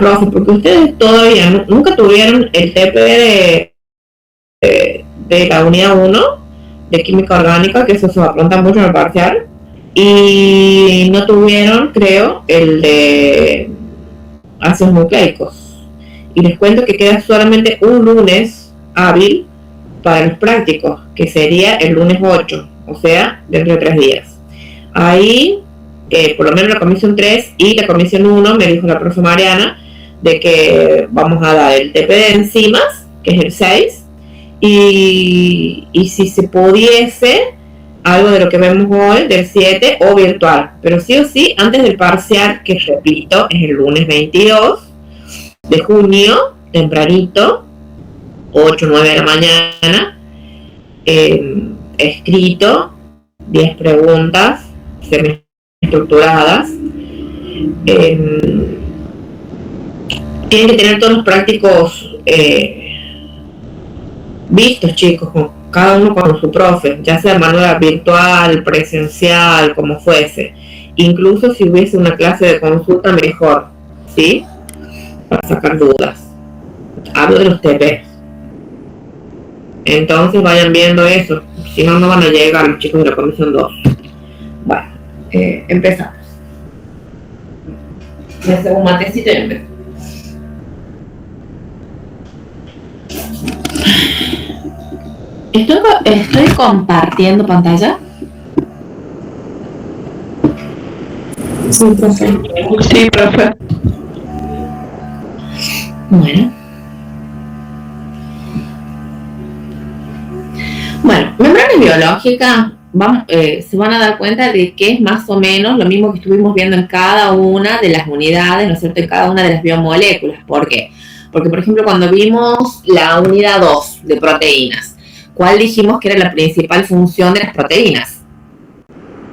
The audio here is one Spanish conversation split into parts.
profe, porque ustedes todavía nunca tuvieron el TP de la unidad 1 de química orgánica, que eso se va a preguntar mucho en el parcial, y no tuvieron, creo, el de ácidos nucleicos. Y les cuento que queda solamente un lunes hábil para los prácticos, que sería el lunes 8, o sea, dentro de 3 días. Ahí, por lo menos la comisión 3 y la comisión 1, me dijo la profe Mariana, de que vamos a dar el TP de enzimas, que es el 6, y si se pudiese, algo de lo que vemos hoy, del 7 o virtual, pero sí o sí, antes del parcial, que repito, es el lunes 22 de junio, tempranito, 8 o 9 de la mañana, escrito, 10 preguntas semi-estructuradas. Tienen que tener todos los prácticos vistos, chicos, cada uno con su profe, ya sea de manera virtual, presencial, como fuese. Incluso si hubiese una clase de consulta, mejor, ¿sí? Para sacar dudas. Hablo de los TP. Entonces vayan viendo eso, si no, no van a llegar los chicos de la comisión 2. Bueno, empezamos. Me hago un matecito y empezamos. Estoy compartiendo pantalla. Sí, profe. Sí, profe. Bueno, membranas biológicas, se van a dar cuenta de que es más o menos lo mismo que estuvimos viendo en cada una de las unidades, ¿no es cierto?, en cada una de las biomoléculas. ¿Por qué? Porque, por ejemplo, cuando vimos la unidad 2 de proteínas, ¿cuál dijimos que era la principal función de las proteínas?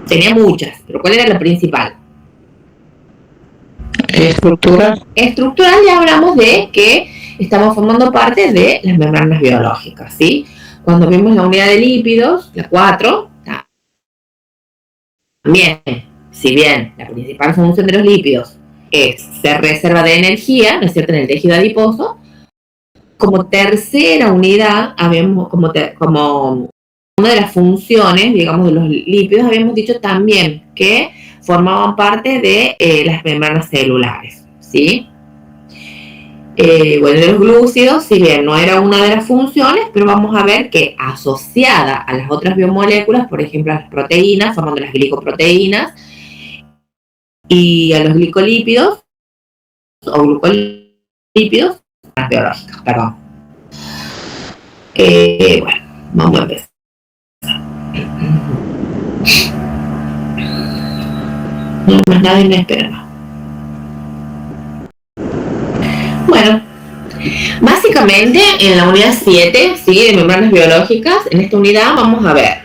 Tenía muchas, pero ¿cuál era la principal? Estructural. Estructural, ya hablamos de que estamos formando parte de las membranas biológicas, ¿sí? Cuando vimos la unidad de lípidos, la 4, también, si bien la principal función de los lípidos es ser reserva de energía, ¿no es cierto?, en el tejido adiposo, como tercera unidad, como una de las funciones, digamos, de los lípidos, habíamos dicho también que formaban parte de las membranas celulares, ¿sí? Bueno, de los glúcidos, si bien no era una de las funciones, pero vamos a ver que asociada a las otras biomoléculas, por ejemplo, a las proteínas, formando las glicoproteínas, y a los glicolípidos, o glucolípidos, las biológicas, perdón. Bueno, vamos a empezar. No hay más nada inesperado. Bueno, básicamente en la unidad 7, ¿sí?, de membranas biológicas, en esta unidad vamos a ver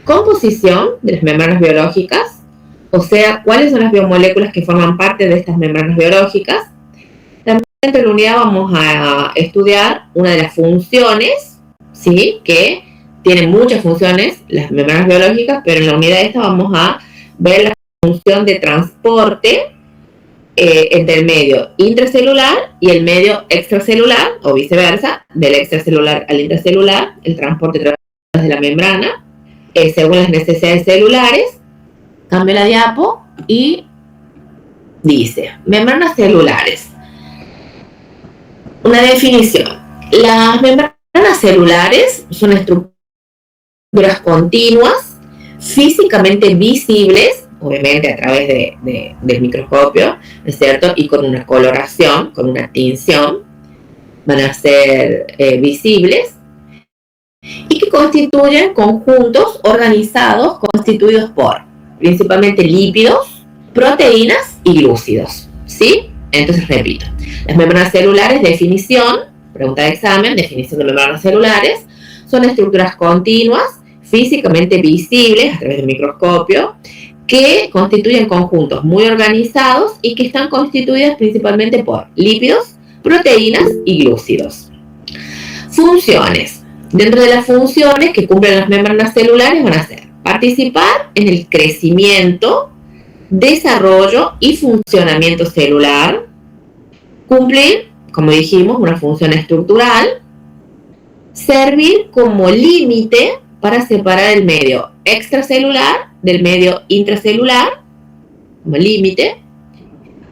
composición de las membranas biológicas, o sea, cuáles son las biomoléculas que forman parte de estas membranas biológicas. También dentro de la unidad vamos a estudiar una de las funciones, ¿sí?, que tienen muchas funciones, las membranas biológicas, pero en la unidad esta vamos a ver la función de transporte entre el medio intracelular y el medio extracelular, o viceversa, del extracelular al intracelular, el transporte a través de la membrana, según las necesidades celulares. Cambio la diapo y dice, membranas celulares. Una definición. Las membranas celulares son estructuras continuas, físicamente visibles, obviamente a través del microscopio, ¿no es cierto?, y con una coloración, con una tinción, van a ser visibles, y que constituyen conjuntos organizados, constituidos por principalmente lípidos, proteínas y glúcidos, ¿sí? Entonces repito, las membranas celulares, definición, pregunta de examen, definición de membranas celulares, son estructuras continuas, físicamente visibles a través del microscopio, que constituyen conjuntos muy organizados y que están constituidas principalmente por lípidos, proteínas y glúcidos. Funciones. Dentro de las funciones que cumplen las membranas celulares van a ser participar en el crecimiento, desarrollo y funcionamiento celular, cumplir, como dijimos, una función estructural, servir como límite para separar el medio extracelular del medio intracelular, como límite,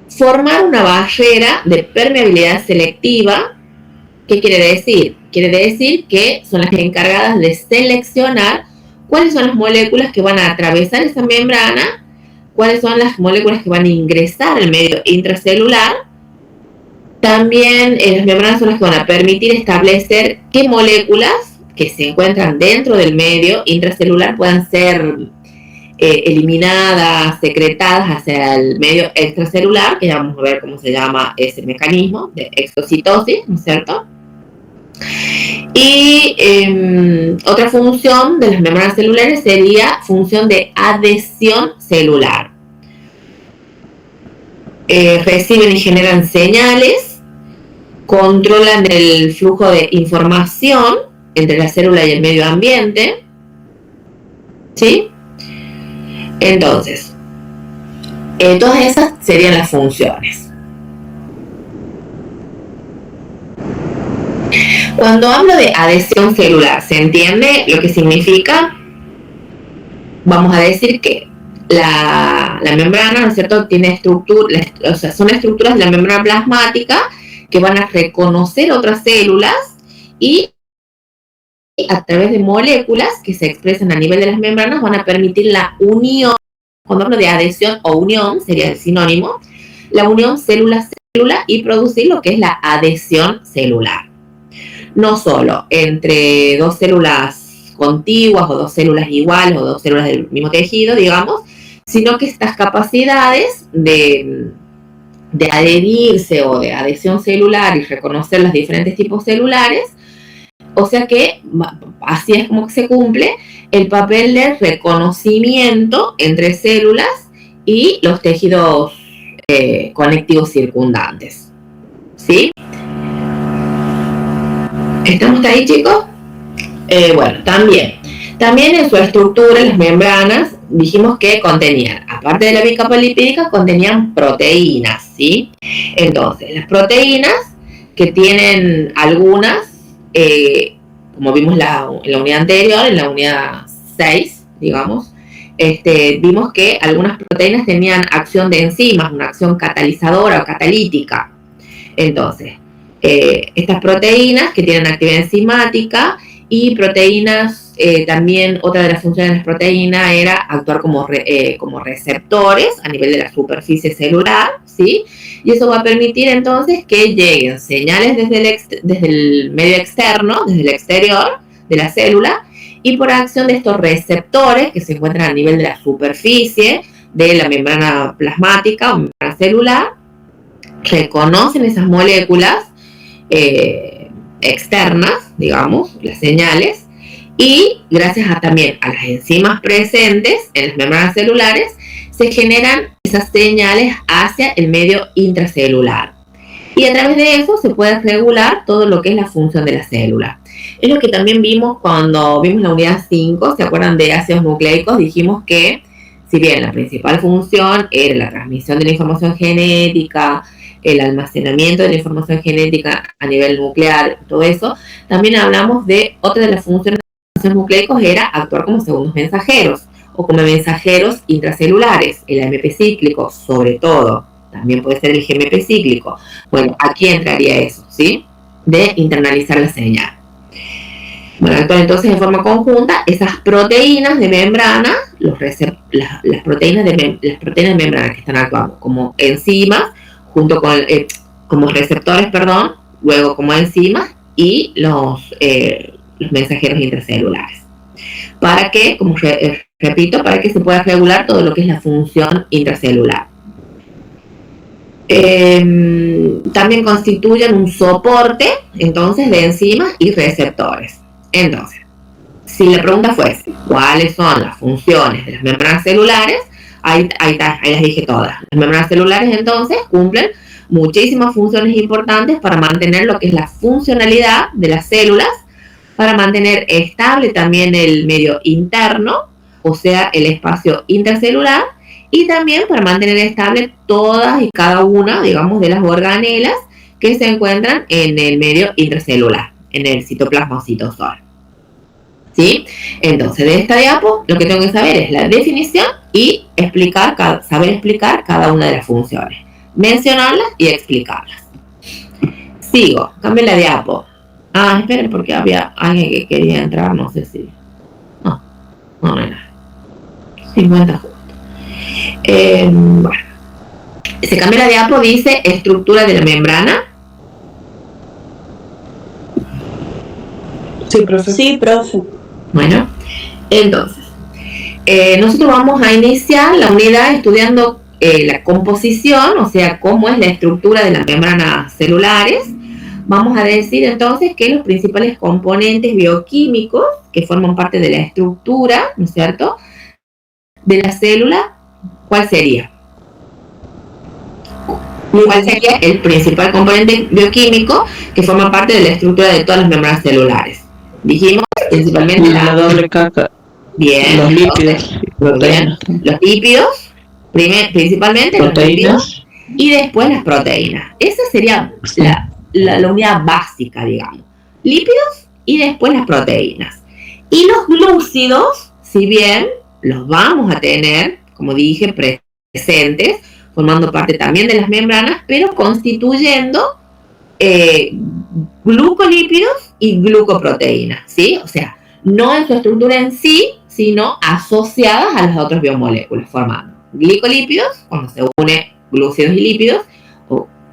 formar una barrera de permeabilidad selectiva. ¿Qué quiere decir? Quiere decir que son las encargadas de seleccionar cuáles son las moléculas que van a atravesar esa membrana, cuáles son las moléculas que van a ingresar al medio intracelular. También las membranas son las que van a permitir establecer qué moléculas que se encuentran dentro del medio intracelular puedan ser eliminadas, secretadas hacia el medio extracelular, que ya vamos a ver cómo se llama ese mecanismo de exocitosis, ¿no es cierto? Y otra función de las membranas celulares sería función de adhesión celular. Reciben y generan señales, controlan el flujo de información entre la célula y el medio ambiente, ¿sí? Entonces, todas esas serían las funciones. Cuando hablo de adhesión celular, ¿se entiende lo que significa? Vamos a decir que la membrana, ¿no es cierto?, tiene estructuras, o sea, son estructuras de la membrana plasmática que van a reconocer otras células y a través de moléculas que se expresan a nivel de las membranas van a permitir la unión. Cuando hablo de adhesión o unión, sería el sinónimo, la unión célula-célula y producir lo que es la adhesión celular. No solo entre dos células contiguas o dos células iguales o dos células del mismo tejido, digamos, sino que estas capacidades de adherirse o de adhesión celular y reconocer los diferentes tipos celulares, o sea que así es como se cumple el papel de reconocimiento entre células y los tejidos conectivos circundantes. ¿Sí? ¿Estamos ahí, chicos? Bueno, también en su estructura, las membranas, dijimos que contenían, aparte de la bicapa lipídica, contenían proteínas, ¿sí? Entonces, las proteínas que tienen algunas, como vimos en la unidad anterior, en la unidad 6, digamos, vimos que algunas proteínas tenían acción de enzimas, una acción catalizadora o catalítica. Entonces, estas proteínas que tienen actividad enzimática y proteínas, también otra de las funciones de las proteínas era actuar como receptores a nivel de la superficie celular, ¿sí? Y eso va a permitir entonces que lleguen señales desde el medio externo, desde el exterior de la célula, y por acción de estos receptores que se encuentran a nivel de la superficie de la membrana plasmática o membrana celular, reconocen esas moléculas externas, digamos, las señales, y gracias también a las enzimas presentes en las membranas celulares, se generan esas señales hacia el medio intracelular. Y a través de eso se puede regular todo lo que es la función de la célula. Es lo que también vimos cuando vimos la unidad 5, ¿se acuerdan de ácidos nucleicos? Dijimos que, si bien la principal función era la transmisión de la información genética, el almacenamiento de la información genética a nivel nuclear, todo eso, también hablamos de otra de las funciones de los ácidos nucleicos era actuar como segundos mensajeros o como mensajeros intracelulares, el AMP cíclico sobre todo, también puede ser el GMP cíclico. Bueno, aquí entraría eso, ¿sí? De internalizar la señal. Bueno, entonces en forma conjunta, esas proteínas de membrana, las proteínas de membrana que están actuando como enzimas, junto con como receptores, luego como enzimas y los mensajeros intracelulares. Para que, como repito, para que se pueda regular todo lo que es la función intracelular. También constituyen un soporte, entonces, de enzimas y receptores. Entonces, si la pregunta fuese, ¿cuáles son las funciones de las membranas celulares? Ahí las dije todas. Las membranas celulares, entonces, cumplen muchísimas funciones importantes para mantener lo que es la funcionalidad de las células, para mantener estable también el medio interno, o sea, el espacio intracelular, y también para mantener estable todas y cada una, digamos, de las organelas que se encuentran en el medio intracelular, en el citoplasma o citosol. ¿Sí? Entonces, de esta diapo, lo que tengo que saber es la definición y saber explicar cada una de las funciones. Mencionarlas y explicarlas. Sigo, cambio la diapo. Esperen, porque había alguien que quería entrar, no sé si... No era. 50 justo. Bueno. Se cambia la diapo, dice estructura de la membrana. Sí, profe. Sí, profe. Bueno, entonces, nosotros vamos a iniciar la unidad estudiando la composición, o sea, cómo es la estructura de las membranas celulares. Vamos a decir entonces que los principales componentes bioquímicos que forman parte de la estructura, ¿no es cierto?, de la célula, ¿cuál sería? ¿Cuál sería el principal componente bioquímico que forma parte de la estructura de todas las membranas celulares? Dijimos principalmente la doble caca. Bien. Los lípidos. Proteínas. Los lípidos, principalmente proteínas. Los lípidos, y después las proteínas. Esa sería la unidad básica, digamos. Lípidos y después las proteínas. Y los glúcidos, si bien los vamos a tener, como dije, presentes, formando parte también de las membranas, pero constituyendo glucolípidos y glucoproteínas, ¿sí? O sea, no en su estructura en sí, sino asociadas a las otras biomoléculas, formando glicolípidos cuando se une glúcidos y lípidos,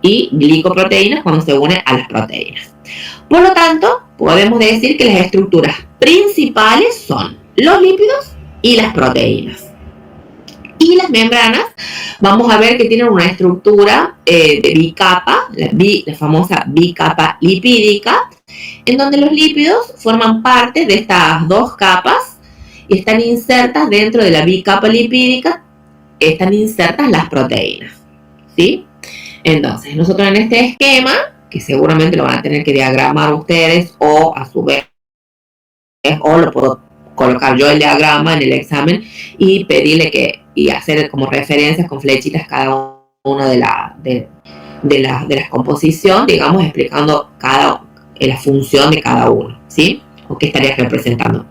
y glicoproteínas cuando se une a las proteínas. Por lo tanto, podemos decir que las estructuras principales son los lípidos y las proteínas. Y las membranas, vamos a ver que tienen una estructura de bicapa, la famosa bicapa lipídica, en donde los lípidos forman parte de estas dos capas y están insertas dentro de la bicapa lipídica, están insertas las proteínas, ¿sí? Entonces, nosotros en este esquema, que seguramente lo van a tener que diagramar ustedes o a su vez, o lo puedo colocar yo el diagrama en el examen y pedirle y hacer como referencias con flechitas cada una de las composición, digamos, explicando la función de cada uno, ¿sí? O qué estaría representando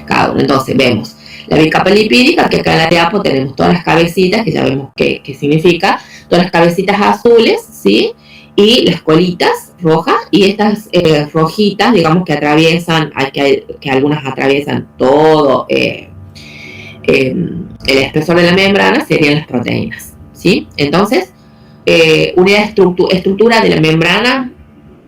cada uno. Entonces, vemos la bicapa lipídica, que acá en la diapo tenemos todas las cabecitas, que ya vemos qué significa, todas las cabecitas azules, ¿sí? Y las colitas rojas, y estas rojitas, digamos, que atraviesan, que algunas atraviesan todo el espesor de la membrana, serían las proteínas, ¿sí? Entonces, unidad estructura de la membrana,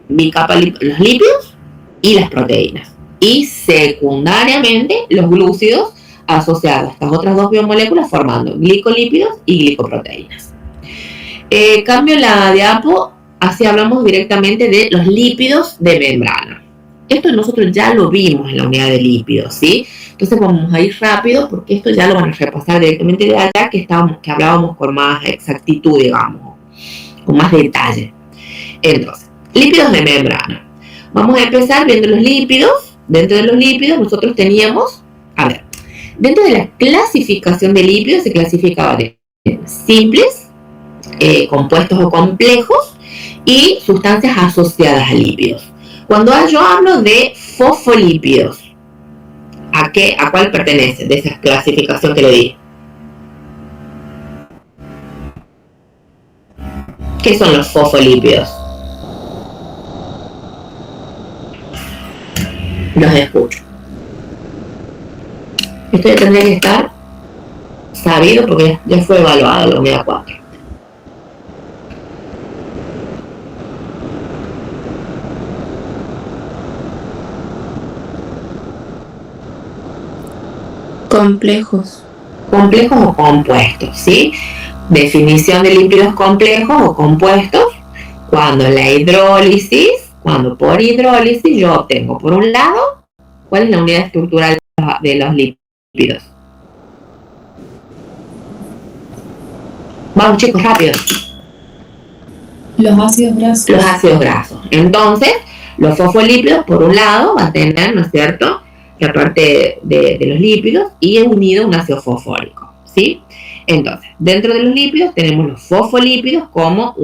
bicapa, los lípidos y las proteínas. Y secundariamente, los glúcidos asociados a estas otras dos biomoléculas formando glicolípidos y glicoproteínas. Cambio la diapo, así hablamos directamente de los lípidos de membrana. Esto nosotros ya lo vimos en la unidad de lípidos, ¿sí? Entonces vamos a ir rápido porque esto ya lo van a repasar directamente de allá, que hablábamos con más exactitud, digamos, con más detalle. Entonces, lípidos de membrana. Vamos a empezar viendo los lípidos. Dentro de los lípidos nosotros teníamos, dentro de la clasificación de lípidos se clasificaba de simples, compuestos o complejos y sustancias asociadas a lípidos. Cuando yo hablo de fosfolípidos, ¿a cuál pertenece de esa clasificación que le di? ¿Qué son los fosfolípidos? Los escucho. Esto ya tendría que estar sabido porque ya fue evaluado la unidad 4. Complejos. Complejos o compuestos, ¿sí? Definición de lípidos complejos o compuestos. Cuando por hidrólisis yo obtengo, por un lado, ¿cuál es la unidad estructural de los lípidos? Vamos, chicos, rápido. Los ácidos grasos. Los ácidos grasos. Entonces, los fosfolípidos, por un lado, van a tener, ¿no es cierto?, la parte de los lípidos y unido un ácido fosfórico, ¿sí? Entonces, dentro de los lípidos tenemos los fosfolípidos como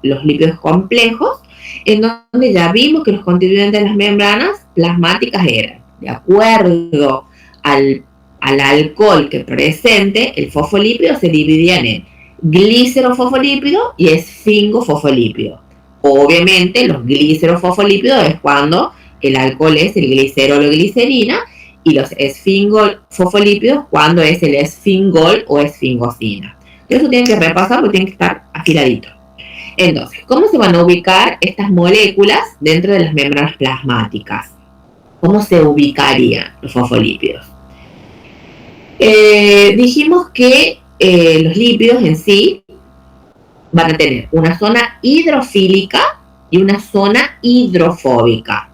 los lípidos complejos, en donde ya vimos que los constituyentes de las membranas plasmáticas eran, de acuerdo al alcohol que presente, el fosfolípido se dividían en glicerofosfolípido y esfingofosfolípido. Obviamente, los glicerofosfolípidos es cuando el alcohol es el glicerol o glicerina, y los esfingofosfolípidos cuando es el esfingol o esfingosina. Eso tienen que repasar porque tienen que estar afiladitos. Entonces, ¿cómo se van a ubicar estas moléculas dentro de las membranas plasmáticas? ¿Cómo se ubicarían los fosfolípidos? Dijimos que los lípidos en sí van a tener una zona hidrofílica y una zona hidrofóbica,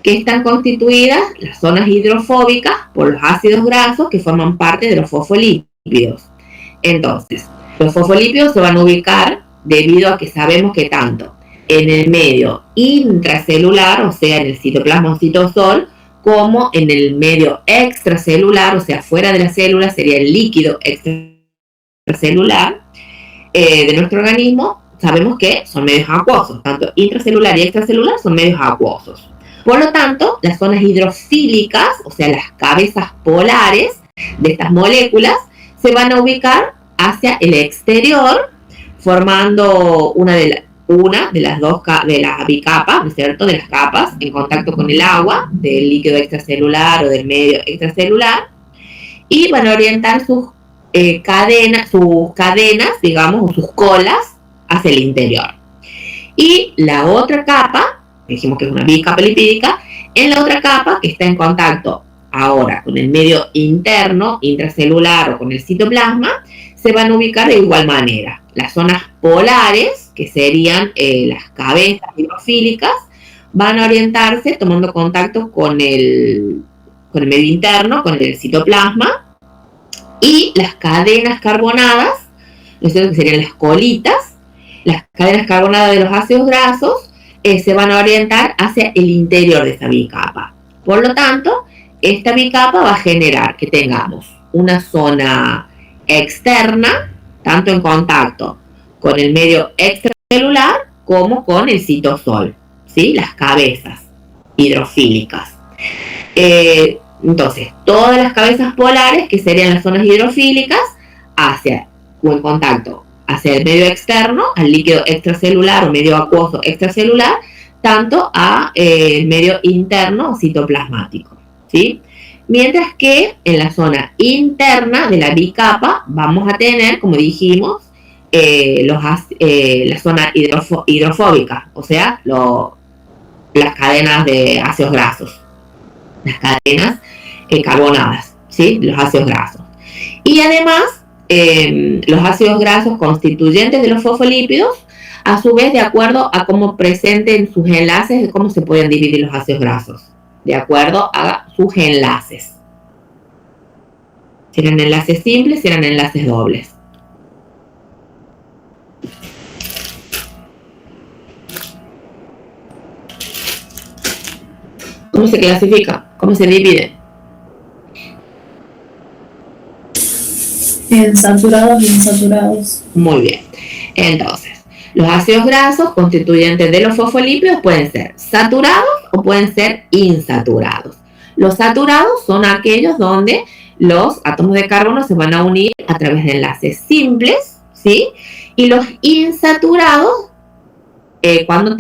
que están constituidas las zonas hidrofóbicas por los ácidos grasos que forman parte de los fosfolípidos. Entonces, los fosfolípidos se van a ubicar debido a que sabemos que tanto en el medio intracelular, o sea, en el citoplasma o citosol, como en el medio extracelular, o sea, fuera de la célula, sería el líquido extracelular de nuestro organismo, sabemos que son medios acuosos, tanto intracelular y extracelular son medios acuosos. Por lo tanto, las zonas hidrofílicas, o sea, las cabezas polares de estas moléculas, se van a ubicar hacia el exterior, formando una de las bicapas, ¿no es cierto?, de las capas en contacto con el agua, del líquido extracelular o del medio extracelular, y van a orientar sus cadenas, digamos, o sus colas hacia el interior. Y la otra capa, dijimos que es una bicapa lipídica, en la otra capa que está en contacto ahora con el medio interno, intracelular o con el citoplasma, se van a ubicar de igual manera. Las zonas polares, que serían las cabezas hidrofílicas, van a orientarse tomando contacto con el medio interno, con el citoplasma, y las cadenas carbonadas, que serían las colitas, las cadenas carbonadas de los ácidos grasos, se van a orientar hacia el interior de esa bicapa. Por lo tanto, esta bicapa va a generar que tengamos una zona externa, tanto en contacto con el medio extracelular como con el citosol, ¿sí? Las cabezas hidrofílicas. Entonces, todas las cabezas polares, que serían las zonas hidrofílicas, hacia o en contacto hacia el medio externo, al líquido extracelular o medio acuoso extracelular, tanto a el medio interno o citoplasmático, ¿sí? Mientras que en la zona interna de la bicapa vamos a tener, como dijimos, la zona hidrofóbica, o sea, las cadenas de ácidos grasos, las cadenas carbonadas, ¿sí? Los ácidos grasos. Y además, los ácidos grasos constituyentes de los fosfolípidos, a su vez, de acuerdo a cómo presenten sus enlaces, de cómo se pueden dividir los ácidos grasos, de acuerdo a sus enlaces. Si eran enlaces simples, si eran enlaces dobles. ¿Cómo se clasifica? ¿Cómo se divide? En saturados y insaturados. Muy bien. Entonces, los ácidos grasos constituyentes de los fosfolípidos pueden ser saturados o pueden ser insaturados. Los saturados son aquellos donde los átomos de carbono se van a unir a través de enlaces simples, ¿sí? Y los insaturados, cuando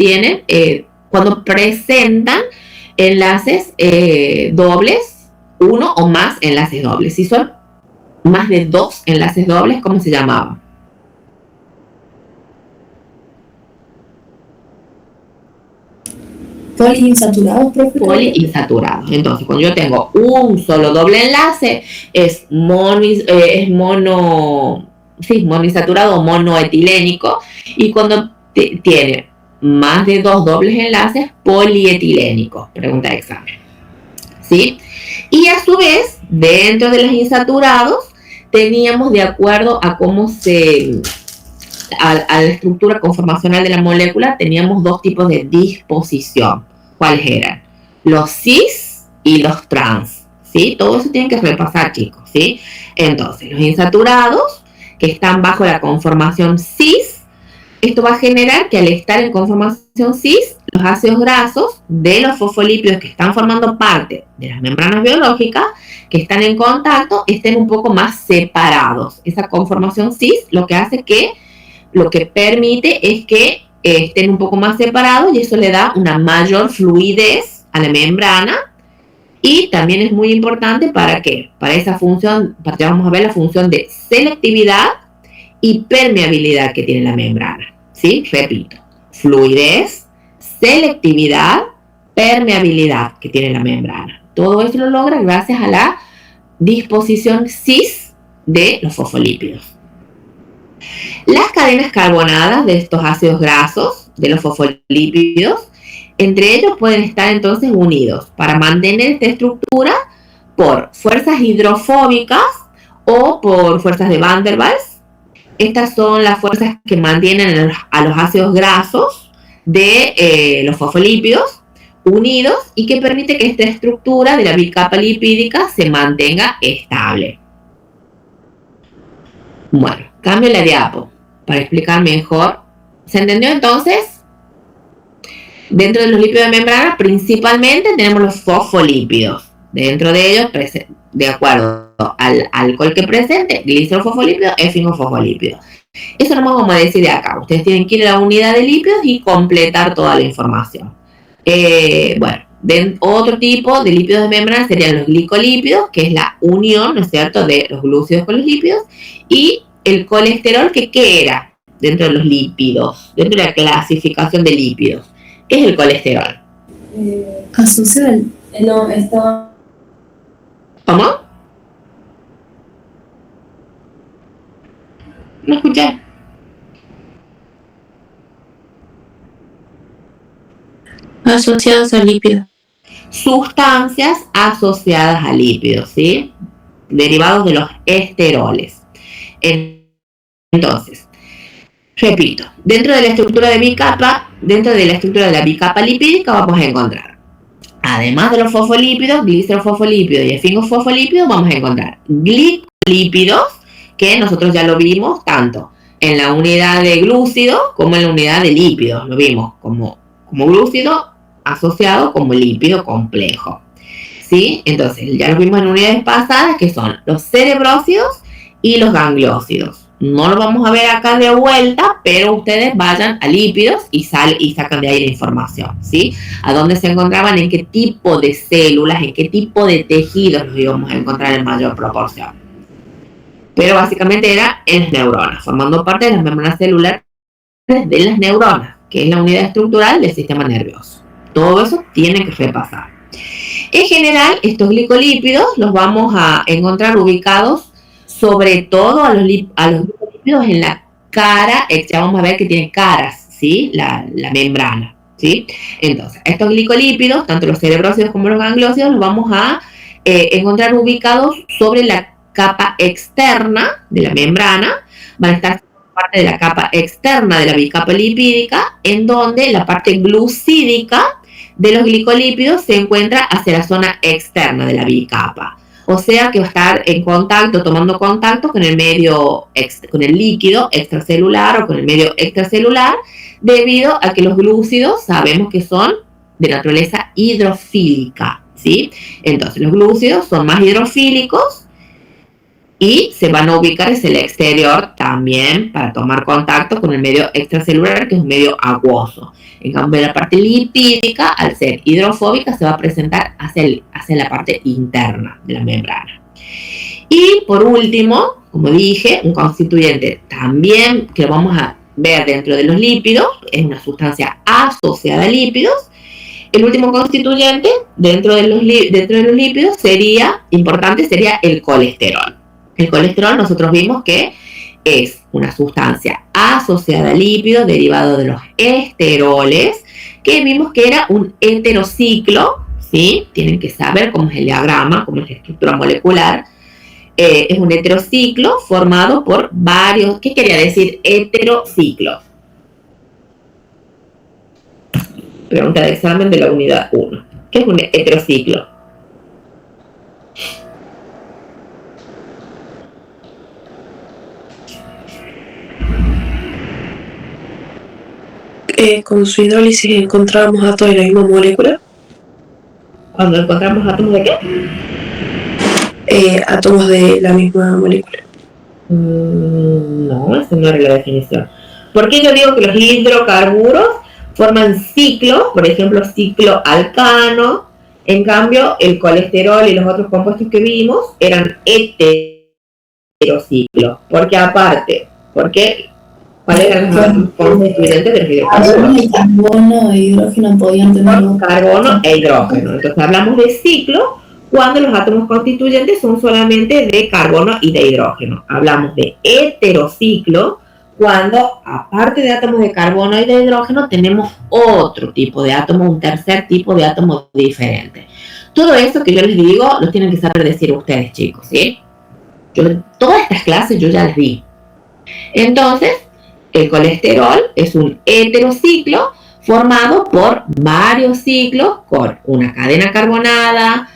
presentan enlaces dobles, uno o más enlaces dobles. Si son más de 2 enlaces dobles, ¿cómo se llamaba? Poliinsaturados, profe. Poliinsaturados. Entonces, cuando yo tengo un solo doble enlace, es monoinsaturado o monoetilénico. Y cuando tiene más de 2 dobles enlaces, polietilénico. Pregunta de examen. ¿Sí? Y a su vez, dentro de los insaturados, teníamos, de acuerdo a cómo a la estructura conformacional de la molécula, teníamos 2 tipos de disposición. ¿Cuáles eran? Los cis y los trans, ¿sí? Todo eso tienen que repasar, chicos, ¿sí? Entonces, los insaturados, que están bajo la conformación cis, esto va a generar que al estar en conformación cis, los ácidos grasos de los fosfolípidos que están formando parte de las membranas biológicas, que están en contacto, estén un poco más separados. Esa conformación cis lo que permite es que estén un poco más separados y eso le da una mayor fluidez a la membrana. Y también es muy importante para qué, para esa función, vamos a ver la función de selectividad y permeabilidad que tiene la membrana, ¿sí? Repito, fluidez, selectividad, permeabilidad que tiene la membrana. Todo esto lo logra gracias a la disposición cis de los fosfolípidos. Las cadenas carbonadas de estos ácidos grasos, de los fosfolípidos, entre ellos pueden estar entonces unidos para mantener esta estructura por fuerzas hidrofóbicas o por fuerzas de Van der Waals. Estas son las fuerzas que mantienen a los ácidos grasos de los fosfolípidos unidos y que permite que esta estructura de la bicapa lipídica se mantenga estable. Bueno, cambio la diapo para explicar mejor. ¿Se entendió entonces? Dentro de los lípidos de membrana, principalmente tenemos los fosfolípidos. Dentro de ellos, de acuerdo al alcohol que presente, glicerofosfolípido, esfingofosfolípido. Eso no vamos a decir de acá. Ustedes tienen que ir a la unidad de lípidos y completar toda la información. Otro tipo de lípidos de membrana serían los glicolípidos, que es la unión, ¿no es cierto?, de los glúcidos con los lípidos, y el colesterol, que ¿qué era dentro de los lípidos? Dentro de la clasificación de lípidos. ¿Qué es el colesterol? Asociado. No, estaba. ¿Cómo? No escuché. Asociados a lípidos. Sustancias asociadas a lípidos, ¿sí? Derivados de los esteroles. Entonces, repito, dentro de la estructura de bicapa, dentro de la estructura de la bicapa lipídica vamos a encontrar, además de los fosfolípidos, glicerofosfolípidos y esfingofosfolípidos, vamos a encontrar glicolípidos, que nosotros ya lo vimos tanto en la unidad de glúcido como en la unidad de lípidos. Lo vimos como glúcido asociado como lípido complejo, ¿sí? Entonces, ya lo vimos en unidades pasadas, que son los cerebrócidos y los gangliósidos. No lo vamos a ver acá de vuelta, pero ustedes vayan a lípidos y sacan de ahí la información, ¿sí? A dónde se encontraban, en qué tipo de células, en qué tipo de tejidos los íbamos a encontrar en mayor proporción. Pero básicamente era en las neuronas, formando parte de las membranas celulares de las neuronas, que es la unidad estructural del sistema nervioso. Todo eso tiene que repasar. En general, estos glicolípidos los vamos a encontrar ubicados sobre todo a los glicolípidos en la cara. Ya vamos a ver que tiene caras, ¿sí? La membrana, ¿sí? Entonces, estos glicolípidos, tanto los cerebrócidos como los gangliósidos, los vamos a encontrar ubicados sobre la capa externa de la membrana. Van a estar parte de la capa externa de la bicapa lipídica, en donde la parte glucídica de los glicolípidos se encuentra hacia la zona externa de la bicapa. O sea que va a estar en contacto, tomando contacto con el medio, con el líquido extracelular o con el medio extracelular, debido a que los glúcidos sabemos que son de naturaleza hidrofílica, ¿sí? Entonces, los glúcidos son más hidrofílicos y se van a ubicar hacia el exterior también para tomar contacto con el medio extracelular, que es un medio acuoso. En cambio, la parte lipídica, al ser hidrofóbica, se va a presentar hacia la parte interna de la membrana. Y por último, como dije, un constituyente también que vamos a ver dentro de los lípidos, es una sustancia asociada a lípidos. El último constituyente dentro de los lípidos sería el colesterol. El colesterol nosotros vimos que es una sustancia asociada a lípidos derivado de los esteroles, que vimos que era un heterociclo, ¿sí? Tienen que saber cómo es el diagrama, cómo es la estructura molecular. Es un heterociclo formado por varios. ¿Qué quería decir heterociclo? Pregunta de examen de la unidad 1. ¿Qué es un heterociclo? con su hidrólisis encontramos átomos de la misma molécula. Cuando encontramos átomos de qué? Átomos de la misma molécula. No, esa no era la definición. ¿Por qué yo digo que los hidrocarburos forman ciclos, por ejemplo, ciclo alcano? En cambio, el colesterol y los otros compuestos que vimos eran heterociclos. Porque aparte, ¿cuáles eran los constituyentes de los hidrocarburos? Carbono e hidrógeno podían tener Carbono e hidrógeno. Entonces hablamos de ciclo cuando los átomos constituyentes son solamente de carbono y de hidrógeno. Hablamos de heterociclo cuando, aparte de átomos de carbono y de hidrógeno, tenemos otro tipo de átomo, un tercer tipo de átomo diferente. Todo eso que yo les digo, los tienen que saber decir ustedes, chicos, ¿sí? Todas estas clases yo ya las di. Entonces, el colesterol es un heterociclo formado por varios ciclos con una cadena carbonada,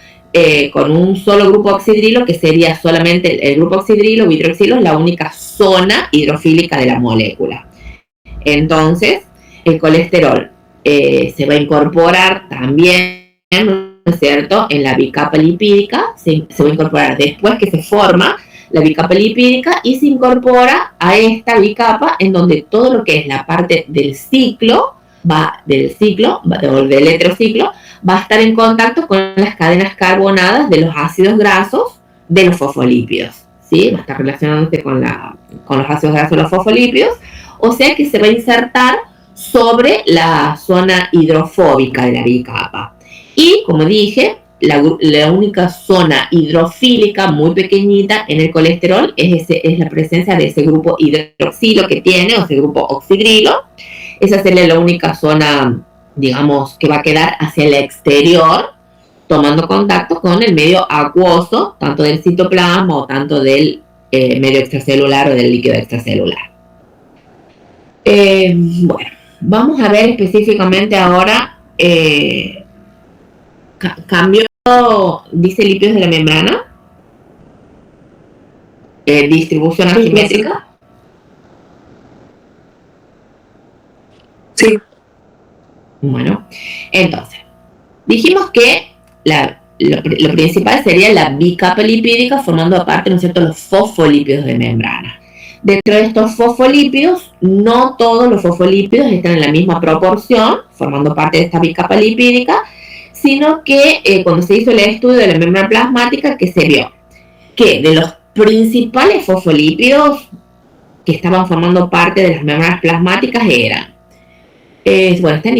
con un solo grupo oxidrilo, que sería solamente el grupo oxidrilo o hidroxilo, es la única zona hidrofílica de la molécula. Entonces, el colesterol se va a incorporar también, ¿no es cierto?, en la bicapa lipídica, se va a incorporar después que se forma la bicapa lipídica y se incorpora a esta bicapa en donde todo lo que es la parte del del heterociclo, va a estar en contacto con las cadenas carbonadas de los ácidos grasos de los fosfolípidos, ¿sí? Va a estar relacionándose con los ácidos grasos de los fosfolípidos, o sea que se va a insertar sobre la zona hidrofóbica de la bicapa. Y, como dije, la única zona hidrofílica muy pequeñita en el colesterol es la presencia de ese grupo hidroxilo que tiene, o ese grupo oxidrilo. Esa sería la única zona, digamos, que va a quedar hacia el exterior, tomando contacto con el medio acuoso, tanto del citoplasma o tanto del medio extracelular o del líquido extracelular. Bueno, vamos a ver específicamente ahora, cambio, dice lípidos de la membrana, distribución asimétrica. Sí. Bueno, entonces, dijimos que lo principal sería la bicapa lipídica, formando aparte, ¿no es cierto?, los fosfolípidos de membrana. Dentro de estos fosfolípidos, no todos los fosfolípidos están en la misma proporción, formando parte de esta bicapa lipídica, sino que cuando se hizo el estudio de la membrana plasmática, que se vio que de los principales fosfolípidos que estaban formando parte de las membranas plasmáticas eran, bueno, está en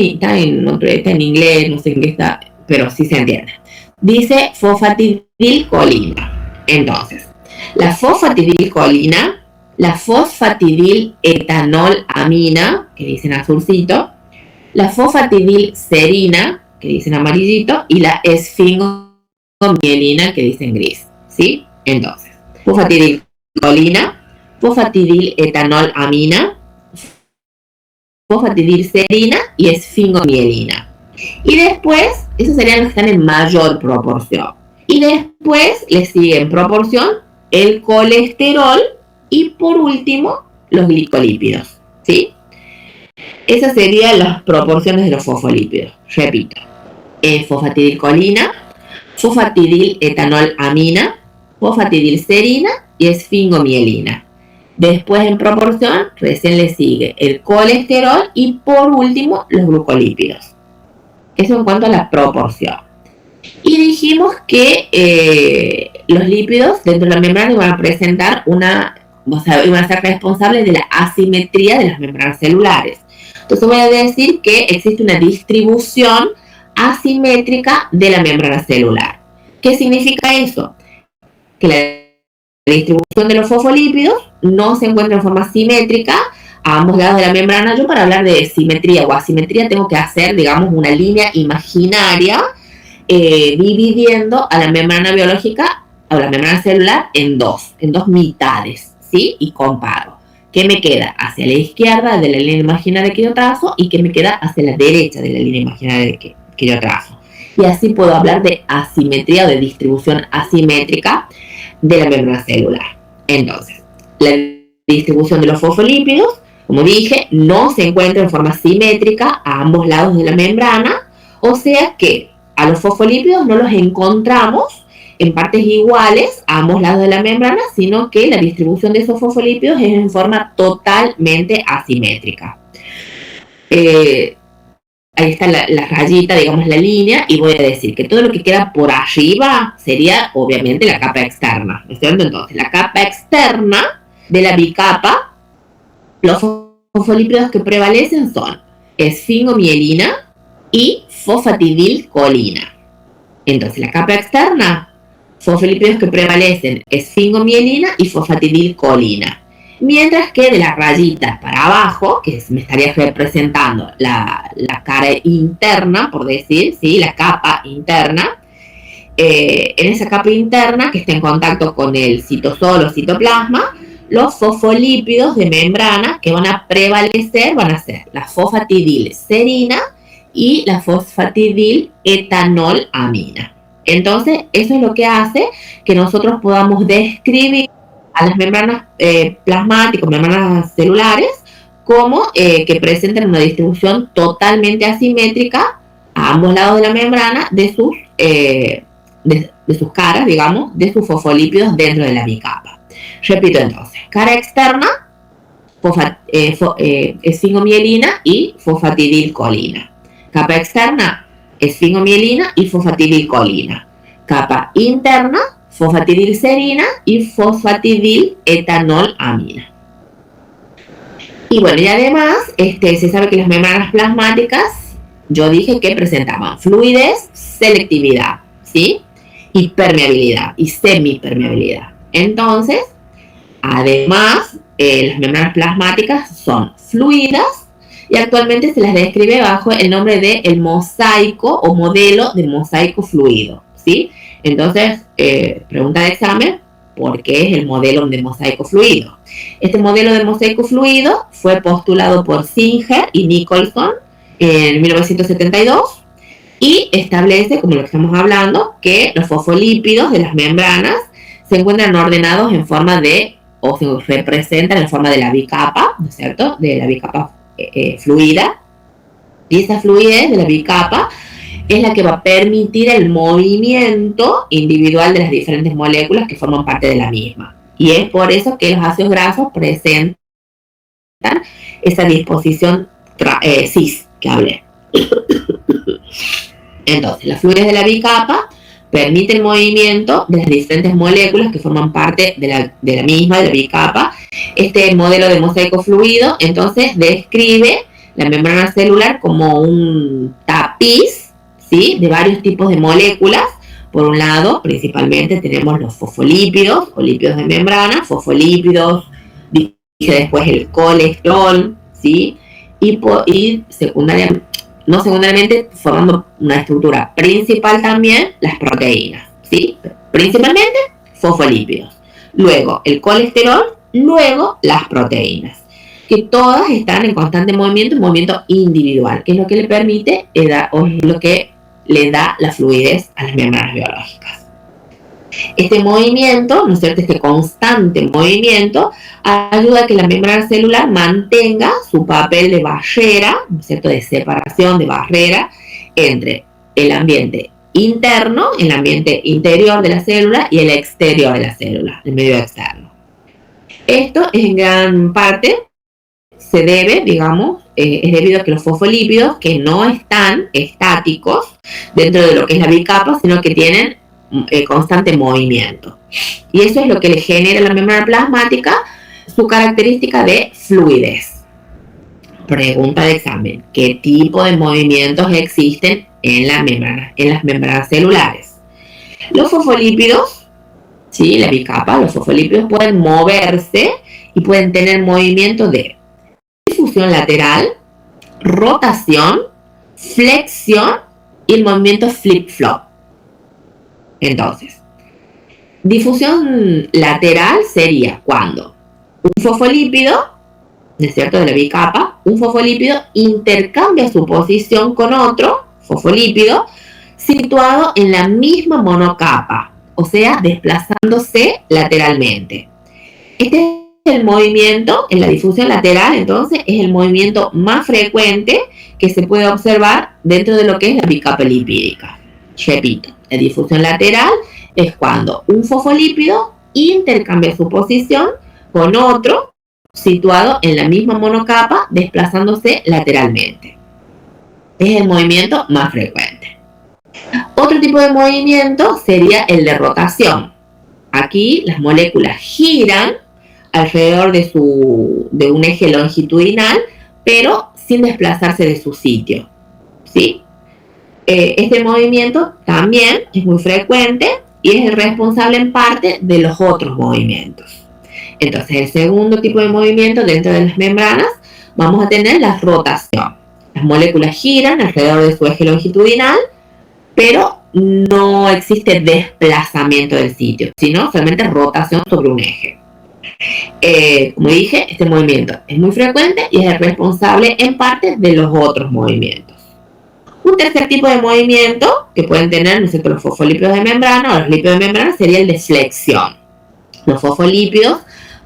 inglés, no sé en qué está, pero sí se entiende. Dice fosfatidilcolina. Entonces, la fosfatidilcolina, la fosfatidiletanolamina, que dicen azulcito, la fosfatidilserina, que dicen amarillito, y la esfingomielina, que dicen gris, ¿sí? Entonces, fosfatidilcolina, fosfatidiletanolamina, fosfatidilserina y esfingomielina. Y después, esos serían los que están en mayor proporción. Y después le sigue en proporción el colesterol y por último los glicolípidos, ¿sí? Esas serían las proporciones de los fosfolípidos. Repito, fosfatidilcolina, fosfatidiletanolamina, fosfatidilserina y esfingomielina. Después, en proporción, recién le sigue el colesterol y por último los glucolípidos. Eso en cuanto a la proporción. Y dijimos que los lípidos dentro de la membrana iban a presentar iban a ser responsables de la asimetría de las membranas celulares. Entonces voy a decir que existe una distribución asimétrica de la membrana celular. ¿Qué significa eso? Que la distribución de los fosfolípidos no se encuentra en forma simétrica a ambos lados de la membrana. Yo, para hablar de simetría o asimetría, tengo que hacer, digamos, una línea imaginaria dividiendo a la membrana biológica o la membrana celular en dos mitades, ¿sí? Y comparo. ¿Qué me queda hacia la izquierda de la línea imaginaria que yo trazo y qué me queda hacia la derecha de la línea imaginaria que yo trazo? Y así puedo hablar de asimetría o de distribución asimétrica de la membrana celular. Entonces, la distribución de los fosfolípidos Como dije, no se encuentra en forma simétrica a ambos lados de la membrana, o sea que a los fosfolípidos no los encontramos en partes iguales a ambos lados de la membrana, sino que la distribución de esos fosfolípidos es en forma totalmente asimétrica. Ahí está la rayita, digamos la línea, y voy a decir que todo lo que queda por arriba sería obviamente la capa externa, ¿no es cierto? Entonces, la capa externa de la bicapa, los fosfolípidos que prevalecen son esfingomielina y fosfatidilcolina. Entonces, la capa externa, fosfolípidos que prevalecen esfingomielina y fosfatidilcolina. Mientras que de la rayita para abajo, que me estaría representando la cara interna, por decir, ¿sí? La capa interna, en esa capa interna que está en contacto con el citosol o citoplasma, los fosfolípidos de membrana que van a prevalecer van a ser la fosfatidilserina y la fosfatidiletonolamina. Entonces, eso es lo que hace que nosotros podamos describir a las membranas plasmáticas, membranas celulares, como que presentan una distribución totalmente asimétrica a ambos lados de la membrana de sus caras, digamos, de sus fosfolípidos dentro de la bicapa. Repito entonces, cara externa, esfingomielina y fosfatidilcolina. Capa externa, esfingomielina y fosfatidilcolina. Capa interna, fosfatidilserina y fosfatidiletonolamina. Y bueno, y además se sabe que las membranas plasmáticas, yo dije que presentaban fluidez, selectividad, ¿sí? Y permeabilidad y semipermeabilidad. Entonces, además, las membranas plasmáticas son fluidas y actualmente se las describe bajo el nombre de el mosaico o modelo de mosaico fluido, ¿sí? Entonces, pregunta de examen, ¿por qué es el modelo de mosaico fluido? Este modelo de mosaico fluido fue postulado por Singer y Nicholson en 1972 y establece, como lo que estamos hablando, que los fosfolípidos de las membranas se encuentran ordenados en forma de, o se representan en forma de la bicapa, ¿no es cierto?, de la bicapa fluida, y esa fluidez de la bicapa es la que va a permitir el movimiento individual de las diferentes moléculas que forman parte de la misma. Y es por eso que los ácidos grasos presentan esa disposición cis que hablé. Entonces, la fluidez de la bicapa permite el movimiento de las diferentes moléculas que forman parte de la misma, de la bicapa. Este modelo de mosaico fluido, entonces, describe la membrana celular como un tapiz, ¿sí?, de varios tipos de moléculas. Por un lado, principalmente tenemos los fosfolípidos, o lípidos de membrana, fosfolípidos, dije después el colesterol, ¿sí?, y secundariamente, formando una estructura principal también, las proteínas, ¿sí?, principalmente fosfolípidos. Luego el colesterol, luego las proteínas, que todas están en constante movimiento, un movimiento individual, que es lo que le permite, o es lo que le da la fluidez a las membranas biológicas. Este movimiento, ¿no es cierto?, este constante movimiento, ayuda a que la membrana celular mantenga su papel de barrera, ¿no es cierto?, de separación, de barrera, entre el ambiente interno, el ambiente interior de la célula y el exterior de la célula, el medio externo. Esto en gran parte se debe, digamos, es debido a que los fosfolípidos, que no están estáticos dentro de lo que es la bicapa, sino que tienen constante movimiento. Y eso es lo que le genera a la membrana plasmática su característica de fluidez. Pregunta de examen: ¿qué tipo de movimientos existen en las membranas celulares? Los fosfolípidos, ¿sí?, la bicapa, los fosfolípidos pueden moverse y pueden tener movimiento de difusión lateral, rotación, flexión y el movimiento flip-flop. Entonces, difusión lateral sería cuando un fosfolípido, ¿no es cierto?, de la bicapa, un fosfolípido intercambia su posición con otro fosfolípido situado en la misma monocapa, o sea, desplazándose lateralmente. Este el movimiento en la difusión lateral, entonces, es el movimiento más frecuente que se puede observar dentro de lo que es la bicapa lipídica. Repito, la difusión lateral es cuando un fosfolípido intercambia su posición con otro situado en la misma monocapa, desplazándose lateralmente. Es el movimiento más frecuente. Otro tipo de movimiento sería el de rotación. Aquí las moléculas giran alrededor de un eje longitudinal, pero sin desplazarse de su sitio, ¿sí? Este movimiento también es muy frecuente y es el responsable en parte de los otros movimientos. Entonces, el segundo tipo de movimiento dentro de las membranas, vamos a tener la rotación. Las moléculas giran alrededor de su eje longitudinal, pero no existe desplazamiento del sitio, sino solamente rotación sobre un eje. Como dije, este movimiento es muy frecuente y es el responsable en parte de los otros movimientos. Un tercer tipo de movimiento que pueden tener, ¿no es cierto?, los fosfolípidos de membrana o los lípidos de membrana sería el de flexión. Los fosfolípidos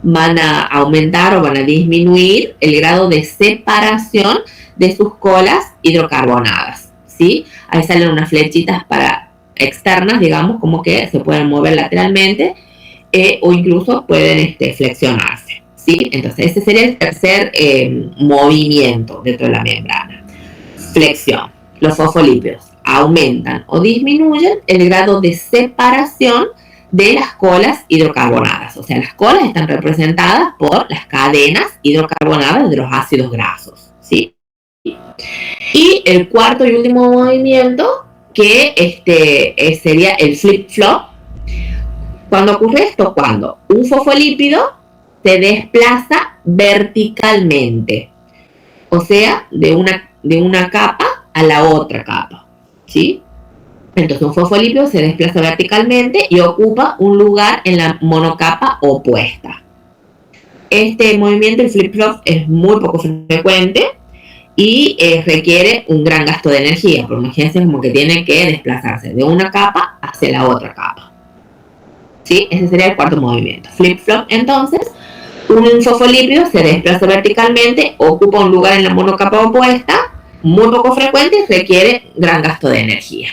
van a aumentar o van a disminuir el grado de separación de sus colas hidrocarbonadas, ¿sí? Ahí salen unas flechitas externas, digamos, como que se pueden mover lateralmente o incluso pueden flexionarse, ¿sí? Entonces, ese sería el tercer movimiento dentro de la membrana. Flexión. Los fosfolípidos aumentan o disminuyen el grado de separación de las colas hidrocarbonadas. O sea, las colas están representadas por las cadenas hidrocarbonadas de los ácidos grasos, ¿sí? Y el cuarto y último movimiento, que sería el flip-flop. ¿Cuándo ocurre esto? Cuando un fosfolípido se desplaza verticalmente, o sea, de una capa a la otra capa, ¿sí? Entonces un fosfolípido se desplaza verticalmente y ocupa un lugar en la monocapa opuesta. Este movimiento, el flip-flop, es muy poco frecuente y requiere un gran gasto de energía, porque imagínense como que tiene que desplazarse de una capa hacia la otra capa, ¿sí? Ese sería el cuarto movimiento. Flip-flop, entonces, un fosfolípido se desplaza verticalmente, ocupa un lugar en la monocapa opuesta, muy poco frecuente y requiere gran gasto de energía.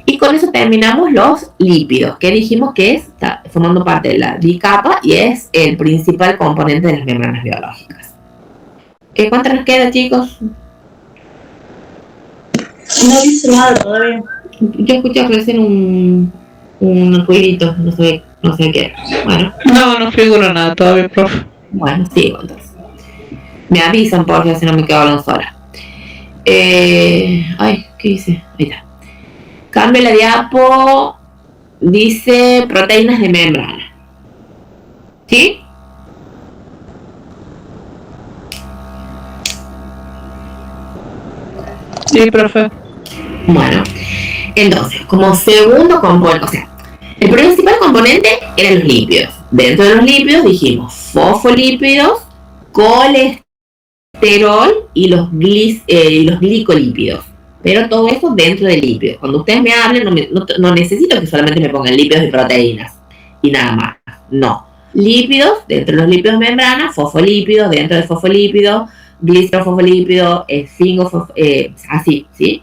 Y con eso terminamos los lípidos, que dijimos que está formando parte de la bicapa y es el principal componente de las membranas biológicas. ¿Cuánto nos queda, chicos? No dice nada todavía. Yo escuché recién un ruidito, no sé qué. Bueno. No figura nada todavía, profe. Bueno, sigo entonces. Me avisan, por favor, si no me quedo hablando sola. ¿Qué dice? Ahí está. Cambio la diapo. Dice proteínas de membrana. ¿Sí? Sí, profe. Bueno, entonces, como segundo componente, o sea, el principal componente eran los lípidos. Dentro de los lípidos dijimos fosfolípidos, colesterol y los glicolípidos. Pero todo eso dentro de lípidos. Cuando ustedes me hablen, no necesito que solamente me pongan lípidos y proteínas y nada más. No. Lípidos, dentro de los lípidos de membrana, fosfolípidos, dentro del fosfolípido, glicerofosfolípido, así, ¿sí?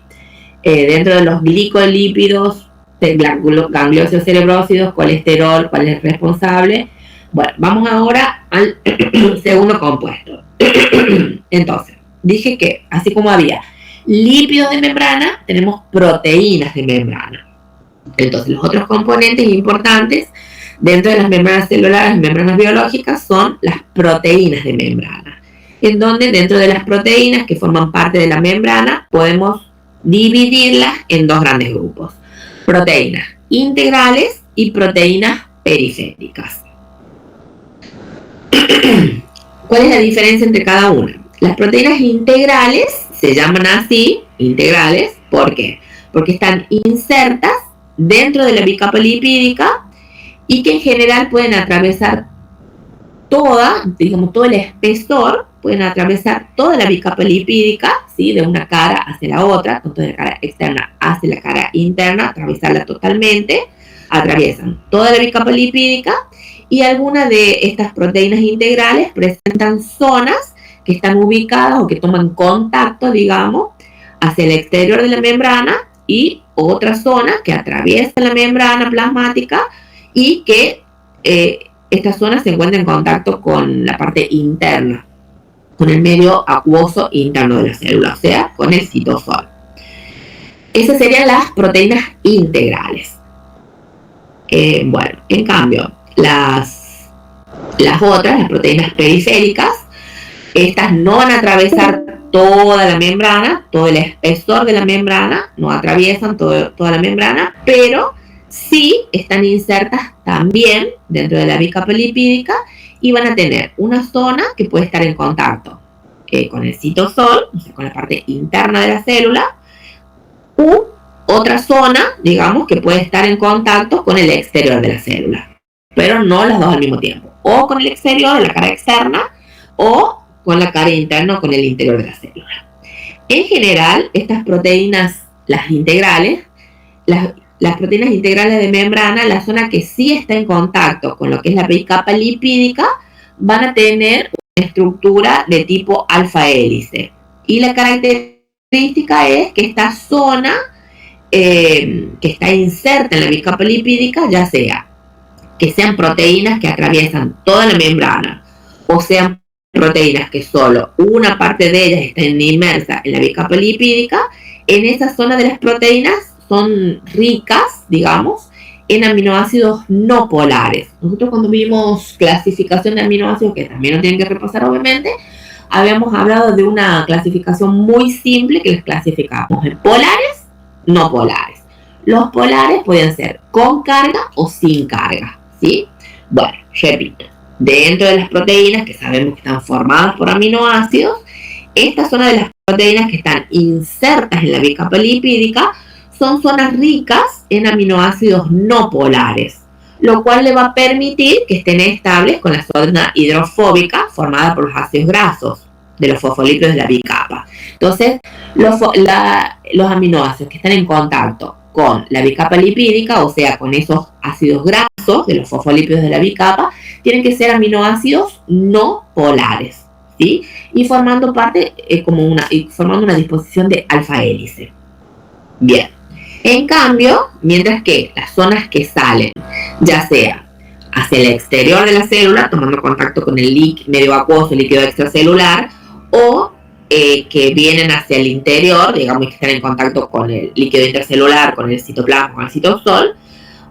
Dentro de los glicolípidos, gangliosidos cerebrósidos, colesterol, ¿cuál es el responsable? Bueno, vamos ahora al segundo compuesto. Entonces, dije que así como había lípidos de membrana, tenemos proteínas de membrana. Entonces, los otros componentes importantes dentro de las membranas celulares y membranas biológicas son las proteínas de membrana, en donde dentro de las proteínas que forman parte de la membrana podemos dividirlas en dos grandes grupos: proteínas integrales y proteínas periféricas. ¿Cuál es la diferencia entre cada una? Las proteínas integrales se llaman así, integrales, ¿por qué? Porque están insertas dentro de la bicapa lipídica y que en general pueden atravesar todo el espesor, pueden atravesar toda la bicapa lipídica, ¿sí? De una cara hacia la otra, tanto de la cara externa hacia la cara interna, atravesarla totalmente, atraviesan toda la bicapa lipídica y algunas de estas proteínas integrales presentan zonas que están ubicadas o que toman contacto, digamos, hacia el exterior de la membrana y otras zonas que atraviesan la membrana plasmática y que estas zonas se encuentran en contacto con la parte interna, con el medio acuoso interno de la célula, o sea, con el citosol. Esas serían las proteínas integrales. Bueno, en cambio, las otras, las proteínas periféricas, estas no van a atravesar toda la membrana, todo el espesor de la membrana, no atraviesan toda la membrana, pero sí están insertas también dentro de la bicapa lipídica y van a tener una zona que puede estar en contacto con el citosol, o sea, con la parte interna de la célula, u otra zona, digamos, que puede estar en contacto con el exterior de la célula, pero no las dos al mismo tiempo, o con el exterior, la cara externa, o con la cara interna o con el interior de la célula. En general, estas proteínas, las integrales, las proteínas integrales de membrana, la zona que sí está en contacto con lo que es la bicapa lipídica, van a tener una estructura de tipo alfa hélice. Y la característica es que esta zona que está inserta en la bicapa lipídica, ya sea que sean proteínas que atraviesan toda la membrana o sean proteínas que solo una parte de ellas estén inmersas en la bicapa lipídica, en esa zona de las proteínas son ricas, digamos, en aminoácidos no polares. Nosotros cuando vimos clasificación de aminoácidos, que también lo tienen que repasar obviamente, habíamos hablado de una clasificación muy simple que les clasificamos en polares, no polares. Los polares pueden ser con carga o sin carga, ¿sí? Bueno, repito, dentro de las proteínas que sabemos que están formadas por aminoácidos, esta zona de las proteínas que están insertas en la bicapa lipídica son zonas ricas en aminoácidos no polares, lo cual le va a permitir que estén estables con la zona hidrofóbica formada por los ácidos grasos de los fosfolípidos de la bicapa. Entonces, los aminoácidos que están en contacto con la bicapa lipídica, o sea, con esos ácidos grasos de los fosfolípidos de la bicapa, tienen que ser aminoácidos no polares, ¿sí? Y formando parte formando una disposición de alfa hélice. Bien. En cambio, mientras que las zonas que salen, ya sea hacia el exterior de la célula, tomando contacto con el medio acuoso, el líquido extracelular, o que vienen hacia el interior, digamos que están en contacto con el líquido intercelular, con el citoplasma, con el citosol,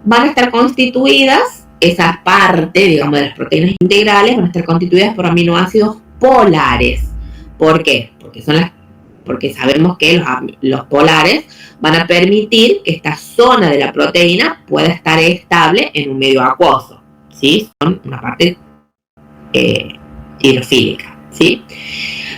van a estar constituidas, esa parte, digamos, de las proteínas integrales, van a estar constituidas por aminoácidos polares. ¿Por qué? Porque sabemos que los polares van a permitir que esta zona de la proteína pueda estar estable en un medio acuoso, ¿sí? Son una parte hidrofílica, ¿sí?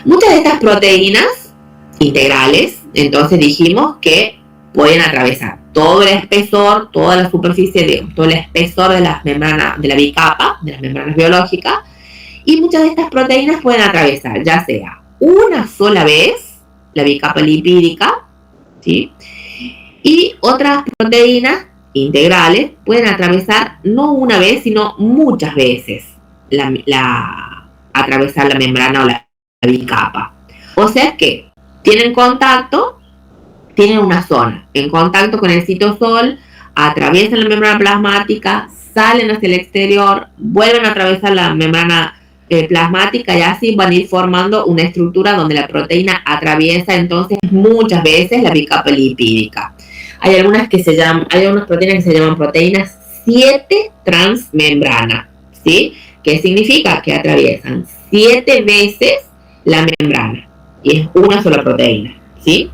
Muchas de estas proteínas integrales, entonces dijimos que pueden atravesar todo el espesor, toda la superficie, todo el espesor de las membranas, de la bicapa, de las membranas biológicas, y muchas de estas proteínas pueden atravesar, ya sea una sola vez, la bicapa lipídica, ¿sí? Y otras proteínas integrales pueden atravesar no una vez, sino muchas veces atravesar la membrana o la bicapa. O sea que tienen una zona en contacto con el citosol, atraviesan la membrana plasmática, salen hacia el exterior, vuelven a atravesar la membrana plasmática y así van a ir formando una estructura donde la proteína atraviesa entonces muchas veces la bicapa lipídica. Hay algunas proteínas que se llaman proteínas 7 transmembrana, ¿sí? ¿Qué significa? Que atraviesan 7 veces la membrana y es una sola proteína, ¿sí?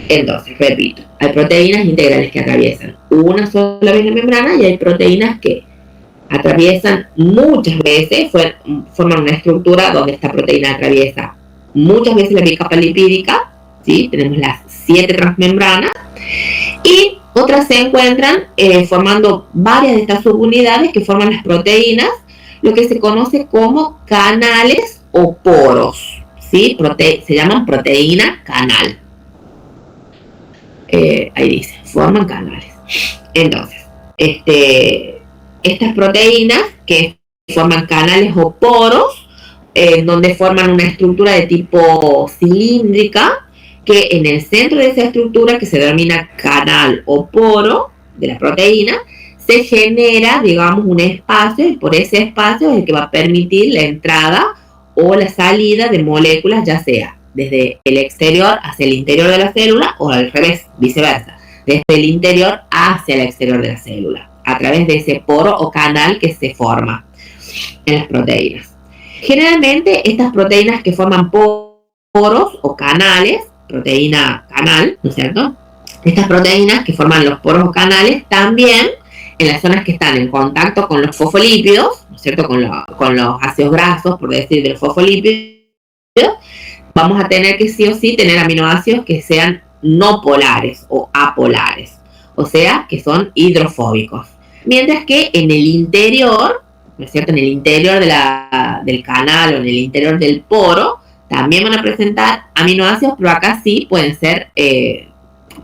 Entonces, repito, hay proteínas integrales que atraviesan una sola vez la membrana y hay proteínas que atraviesan muchas veces, forman una estructura donde esta proteína atraviesa muchas veces la bicapa lipídica, ¿sí? Tenemos las 7 transmembranas, y otras se encuentran formando varias de estas subunidades que forman las proteínas, lo que se conoce como canales o poros, ¿sí? Se llaman proteína canal. Ahí dice, forman canales. Entonces, estas proteínas que forman canales o poros, donde forman una estructura de tipo cilíndrica, que en el centro de esa estructura, que se denomina canal o poro de la proteína, se genera, digamos, un espacio, y por ese espacio es el que va a permitir la entrada o la salida de moléculas, ya sea desde el exterior hacia el interior de la célula o al revés, viceversa, desde el interior hacia el exterior de la célula, a través de ese poro o canal que se forma en las proteínas. Generalmente estas proteínas que forman poros o canales, proteína canal, ¿no es cierto? Estas proteínas que forman los poros o canales también en las zonas que están en contacto con los fosfolípidos, ¿no es cierto? Con los ácidos grasos, por decir, de los fosfolípidos, vamos a tener que sí o sí tener aminoácidos que sean no polares o apolares, o sea, que son hidrofóbicos. Mientras que en el interior, ¿no es cierto? En el interior del canal o en el interior del poro, también van a presentar aminoácidos, pero acá sí pueden ser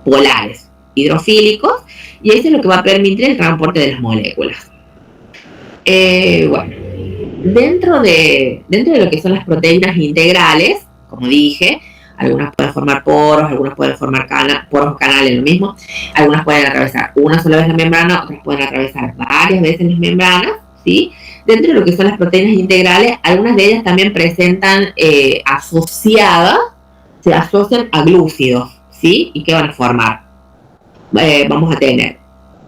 polares, hidrofílicos, y eso es lo que va a permitir el transporte de las moléculas. Bueno, dentro de lo que son las proteínas integrales, como dije, algunas pueden formar poros, algunas pueden formar poros o canales, lo mismo, algunas pueden atravesar una sola vez la membrana, otras pueden atravesar varias veces las membranas, ¿sí? Dentro de lo que son las proteínas integrales, algunas de ellas también presentan asociadas, se asocian a glúcidos, ¿sí? ¿Y qué van a formar? Vamos a tener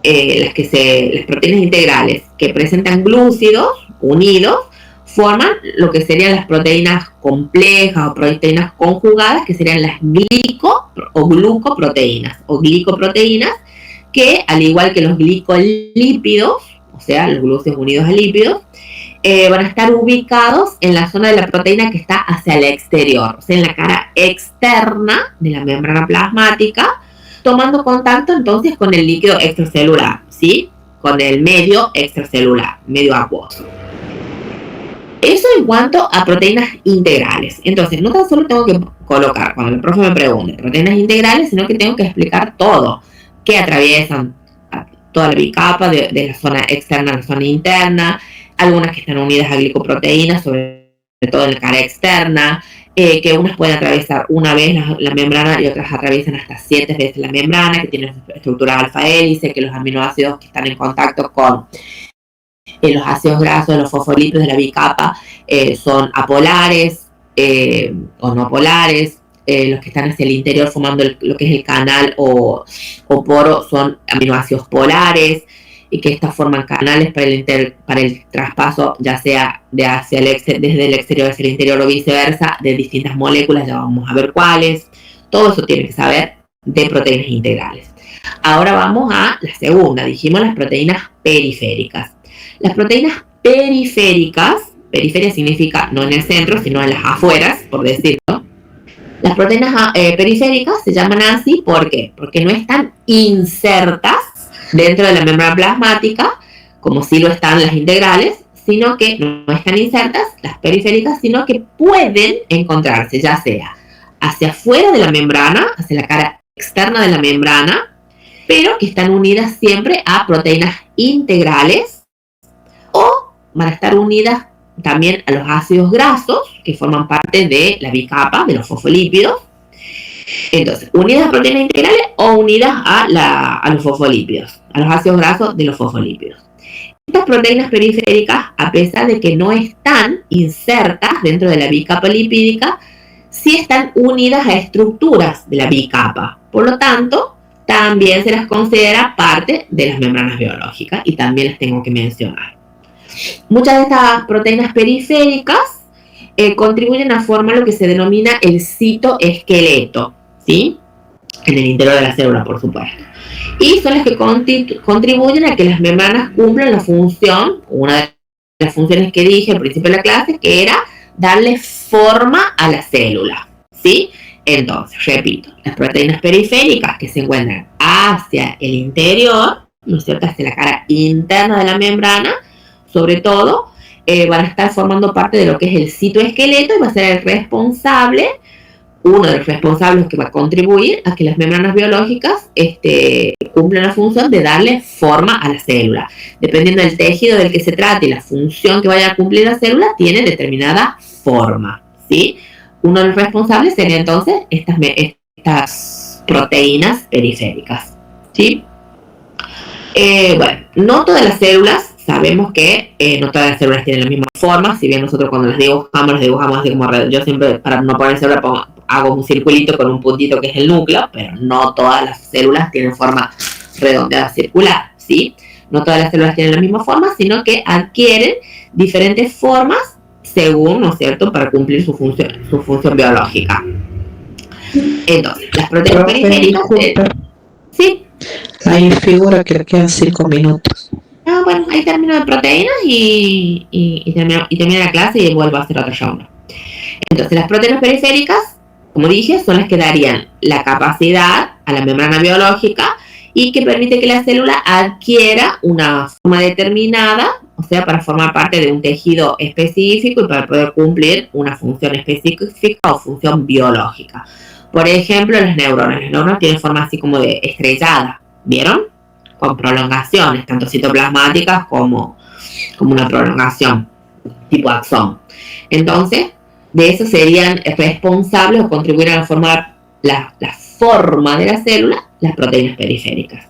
las proteínas integrales que presentan glúcidos unidos, forman lo que serían las proteínas complejas o proteínas conjugadas, que serían las glico o glucoproteínas o glicoproteínas, que al igual que los glicolípidos, o sea, los glúcidos unidos a lípidos, van a estar ubicados en la zona de la proteína que está hacia el exterior, o sea, en la cara externa de la membrana plasmática, tomando contacto entonces con el líquido extracelular, ¿sí? Con el medio extracelular, medio acuoso. Eso en cuanto a proteínas integrales. Entonces, no tan solo tengo que colocar, cuando el profe me pregunte, proteínas integrales, sino que tengo que explicar todo, que atraviesan toda la bicapa de la zona externa a la zona interna, algunas que están unidas a glicoproteínas, sobre todo en la cara externa, que unas pueden atravesar una vez la membrana y otras atraviesan hasta 7 veces la membrana, que tienen estructura alfa-hélice, que los aminoácidos que están en contacto con los ácidos grasos, los fosfolípidos de la bicapa son apolares o no polares. Los que están hacia el interior formando lo que es el canal o poro son aminoácidos polares, y que estas forman canales para el traspaso, ya sea desde el exterior hacia el interior o viceversa, de distintas moléculas, ya vamos a ver cuáles. Todo eso tiene que saber de proteínas integrales. Ahora vamos a la segunda, dijimos las proteínas periféricas. Las proteínas periféricas, periferia significa no en el centro, sino en las afueras, por decirlo. Las proteínas periféricas se llaman así, ¿por qué? Porque no están insertas dentro de la membrana plasmática, como sí lo están las integrales, sino que no están insertas, las periféricas, sino que pueden encontrarse ya sea hacia afuera de la membrana, hacia la cara externa de la membrana, pero que están unidas siempre a proteínas integrales, o van a estar unidas también a los ácidos grasos, que forman parte de la bicapa, de los fosfolípidos. Entonces, unidas a proteínas integrales o unidas a los fosfolípidos, a los ácidos grasos de los fosfolípidos. Estas proteínas periféricas, a pesar de que no están insertas dentro de la bicapa lipídica, sí están unidas a estructuras de la bicapa. Por lo tanto, también se las considera parte de las membranas biológicas y también las tengo que mencionar. Muchas de estas proteínas periféricas contribuyen a formar lo que se denomina el citoesqueleto, ¿sí? En el interior de la célula, por supuesto. Y son las que contribuyen a que las membranas cumplan la función, una de las funciones que dije al principio de la clase, que era darle forma a la célula, ¿sí? Entonces, repito, las proteínas periféricas que se encuentran hacia el interior, ¿no es cierto?, hacia la cara interna de la membrana, sobre todo, van a estar formando parte de lo que es el citoesqueleto y va a ser el responsable uno de los responsables que va a contribuir a que las membranas biológicas cumplan la función de darle forma a la célula. Dependiendo del tejido del que se trate y la función que vaya a cumplir la célula, tiene determinada forma, ¿sí? Uno de los responsables sería entonces estas proteínas periféricas, ¿sí? Bueno, no todas las células, sabemos que no todas las células tienen la misma forma, si bien nosotros cuando las dibujamos así como red. Yo siempre, para no poner célula, hago un circulito con un puntito que es el núcleo, pero no todas las células tienen forma redondeada circular, ¿sí? No todas las células tienen la misma forma, sino que adquieren diferentes formas según, ¿no es cierto?, para cumplir su función biológica. Entonces, las proteínas periféricas... ¿Sí? Ahí figura que le quedan 5 minutos. Ah, bueno, ahí termino de proteínas y termina la clase y vuelvo a hacer otra ronda. Entonces, las proteínas periféricas, como dije, son las que darían la capacidad a la membrana biológica y que permite que la célula adquiera una forma determinada, o sea, para formar parte de un tejido específico y para poder cumplir una función específica o función biológica. Por ejemplo, las neuronas. Las neuronas tienen forma así como de estrellada, ¿vieron? Con prolongaciones, tanto citoplasmáticas como una prolongación tipo axón. Entonces, de eso serían responsables o contribuir a formar la forma de la célula, las proteínas periféricas.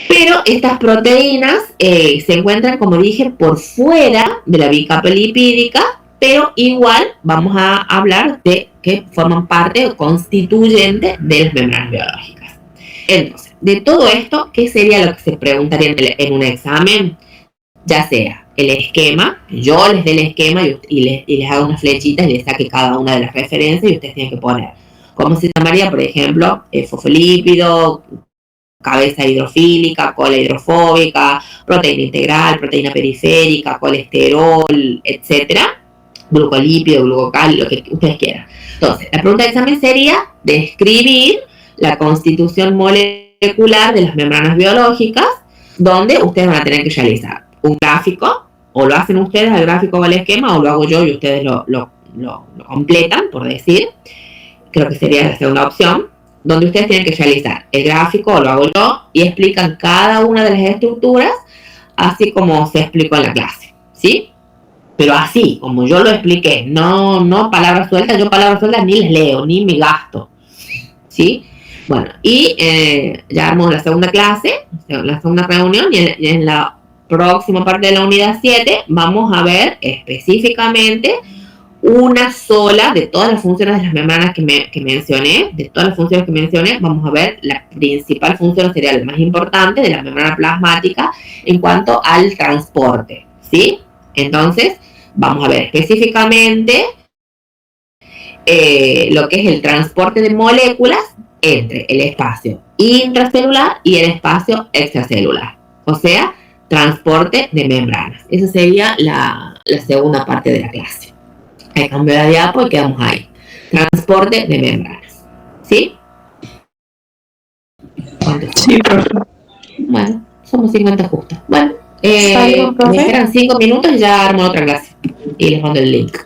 Pero estas proteínas se encuentran, como dije, por fuera de la bicapa lipídica, pero igual vamos a hablar de que forman parte o constituyente de las membranas biológicas. Entonces, de todo esto, ¿qué sería lo que se preguntaría en un examen? Ya sea el esquema, yo les dé el esquema y les hago unas flechitas y les saque cada una de las referencias y ustedes tienen que poner cómo se llamaría, por ejemplo, fosfolípido, cabeza hidrofílica, cola hidrofóbica, proteína integral, proteína periférica, colesterol, etcétera, glucolípido, glucocal, lo que ustedes quieran. Entonces, la pregunta de examen sería describir la constitución molecular de las membranas biológicas, donde ustedes van a tener que realizar un gráfico, o lo hacen ustedes al gráfico o al esquema, o lo hago yo y ustedes lo completan, por decir. Creo que sería la segunda opción, donde ustedes tienen que realizar el gráfico, o lo hago yo, y explican cada una de las estructuras, así como se explicó en la clase, ¿sí? Pero así, como yo lo expliqué, no palabras sueltas, yo palabras sueltas ni les leo, ni me gasto, ¿sí? Bueno, y ya armamos la segunda clase, la segunda reunión, y en la próxima parte de la unidad 7 vamos a ver específicamente una sola de todas las funciones de las membranas que mencioné. De todas las funciones que mencioné, vamos a ver la principal función, sería la más importante, de la membrana plasmática en cuanto al transporte, ¿sí? Entonces, vamos a ver específicamente lo que es el transporte de moléculas entre el espacio intracelular y el espacio extracelular. O sea, transporte de membranas. Esa sería la segunda parte de la clase. Ahí cambio la diapo y quedamos ahí. Transporte de membranas. ¿Sí? ¿Cuántos? Sí, profe. Bueno, somos 50 justos. Bueno, ¿Está bien, profe? me esperan 5 minutos y ya armo otra clase. Y les mando el link.